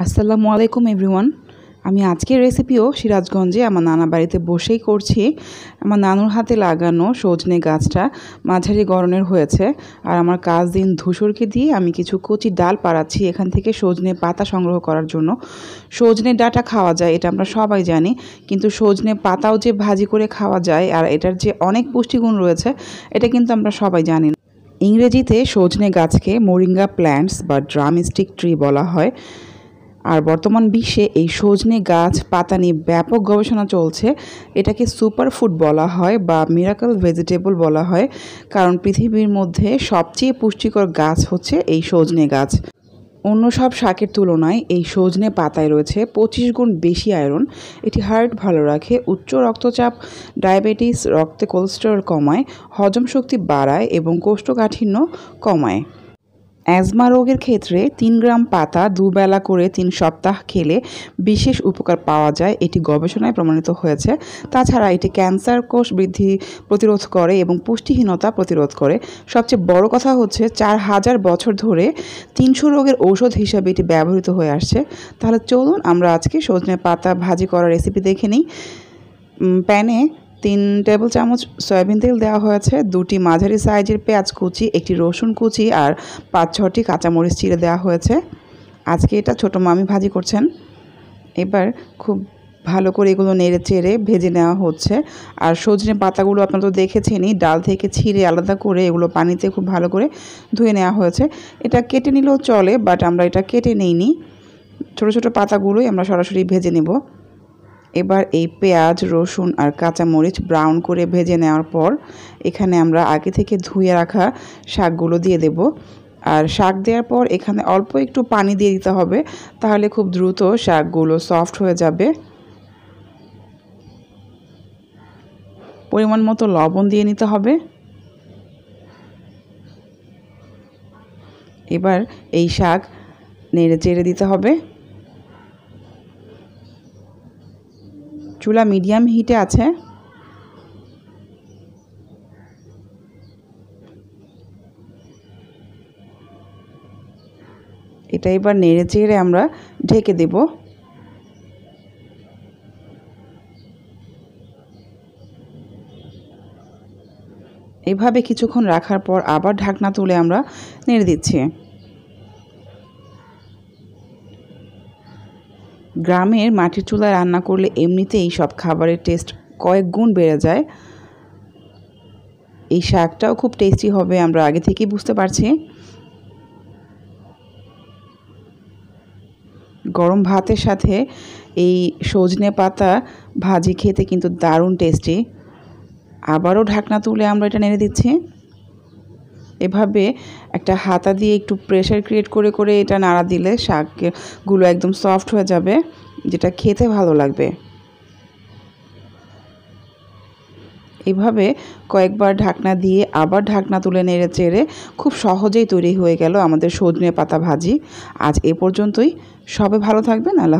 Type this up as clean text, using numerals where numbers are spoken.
আসসালামু আলাইকুম এভরিওয়ান। আমি আজকের রেসিপিও সিরাজগঞ্জে আমার নানা বাড়িতে বসেই করছি। আমার নানুর হাতে লাগানো সজনে গাছটা মাঝারি গড়নের হয়েছে, আর আমার কাজিন ধূসরকে দিয়ে আমি কিছু কচি ডাল পাড়াচ্ছি এখান থেকে সজনে পাতা সংগ্রহ করার জন্য। সজনে ডাঁটা খাওয়া যায় এটা আমরা সবাই জানি, কিন্তু সজনে পাতাও যে ভাজি করে খাওয়া যায় আর এটার যে অনেক পুষ্টিগুণ রয়েছে এটা কিন্তু আমরা সবাই জানি না। ইংরেজিতে সজনে গাছকে মোরিঙ্গা প্ল্যান্টস বা ড্রামস্টিক ট্রি বলা হয়। আর বর্তমান বিশ্বে এই সজনে গাছ পাতা নিয়ে ব্যাপক গবেষণা চলছে। এটাকে সুপারফুড বলা হয় বা মিরাকল ভেজিটেবল বলা হয়, কারণ পৃথিবীর মধ্যে সবচেয়ে পুষ্টিকর গাছ হচ্ছে এই সজনে গাছ। অন্য সব শাকের তুলনায় এই সজনে পাতায় রয়েছে 25 গুণ বেশি আয়রন। এটি হার্ট ভালো রাখে, উচ্চ রক্তচাপ, ডায়াবেটিস, রক্তে কোলেস্টেরল কমায়, হজম শক্তি বাড়ায় এবং কোষ্ঠকাঠিন্য কমায়। অ্যাজমা রোগের ক্ষেত্রে 3 গ্রাম পাতা দুবেলা করে 3 সপ্তাহ খেলে বিশেষ উপকার পাওয়া যায়, এটি গবেষণায় প্রমাণিত হয়েছে। তাছাড়া এটি ক্যান্সার কোষ বৃদ্ধি প্রতিরোধ করে এবং পুষ্টিহীনতা প্রতিরোধ করে। সবচেয়ে বড় কথা হচ্ছে 4000 বছর ধরে 300 রোগের ঔষধ হিসাবে এটি ব্যবহৃত হয়ে আসছে। তাহলে চলুন আমরা আজকে সজনে পাতা ভাজি করার রেসিপি দেখে নিই। প্যানে 3 টেবিল চামচ সয়াবিন তেল দেওয়া হয়েছে, 2টি মাঝারি সাইজের পেঁয়াজ কুচি, 1টি রসুন কুচি আর 5-6টি কাঁচামরিচ চিড়ে দেওয়া হয়েছে। আজকে এটা ছোটো মামি ভাজি করছেন। এবার খুব ভালো করে এগুলো নেড়ে চেড়ে ভেজে নেওয়া হচ্ছে। আর সজনে পাতাগুলো আপনারা তো দেখেছেনই, ডাল থেকে ছিঁড়ে আলাদা করে এগুলো পানিতে খুব ভালো করে ধুয়ে নেওয়া হয়েছে। এটা কেটে নিলেও চলে, বাট আমরা এটা কেটে নিইনি, ছোটো ছোটো পাতাগুলোই আমরা সরাসরি ভেজে নেব। এবার এই পেঁয়াজ, রসুন আর কাঁচামরিচ ব্রাউন করে ভেজে নেওয়ার পর এখানে আমরা আগে থেকে ধুয়ে রাখা শাকগুলো দিয়ে দেব। আর শাক দেওয়ার পর এখানে অল্প একটু পানি দিয়ে দিতে হবে, তাহলে খুব দ্রুত শাকগুলো সফট হয়ে যাবে। পরিমাণ মতো লবণ দিয়ে নিতে হবে। এবার এই শাক নেড়ে চেড়ে দিতে হবে। চুলা মিডিয়াম হিটে আছে। এটা এবার নেড়ে চেড়ে আমরা ঢেকে দেব। এভাবে কিছুক্ষণ রাখার পর আবার ঢাকনা তুলে আমরা নেড়ে দিচ্ছি। গ্রামের মাটির চুলায় রান্না করলে এমনিতেই সব খাবারের টেস্ট কয়েক গুণ বেড়ে যায়। এই শাকটাও খুব টেস্টি হবে, আমরা আগে থেকেই বুঝতে পারছি। গরম ভাতের সাথে এই সজনে পাতা ভাজি খেতে কিন্তু দারুণ টেস্টি। আবারও ঢাকনা তুলে আমরা এটা নেড়ে দিচ্ছি। এভাবে একটা হাতা দিয়ে একটু প্রেশার ক্রিয়েট করে করে এটা নাড়া দিলে শাকগুলো একদম সফট হয়ে যাবে, যেটা খেতে ভালো লাগবে। এভাবে কয়েকবার ঢাকনা দিয়ে আবার ঢাকনা তুলে নেড়ে চেড়ে খুব সহজেই তৈরি হয়ে গেল আমাদের সজনে পাতা ভাজি। আজ এ পর্যন্তই। সবাই ভালো থাকবেন। আল্লাহ হাফেজ।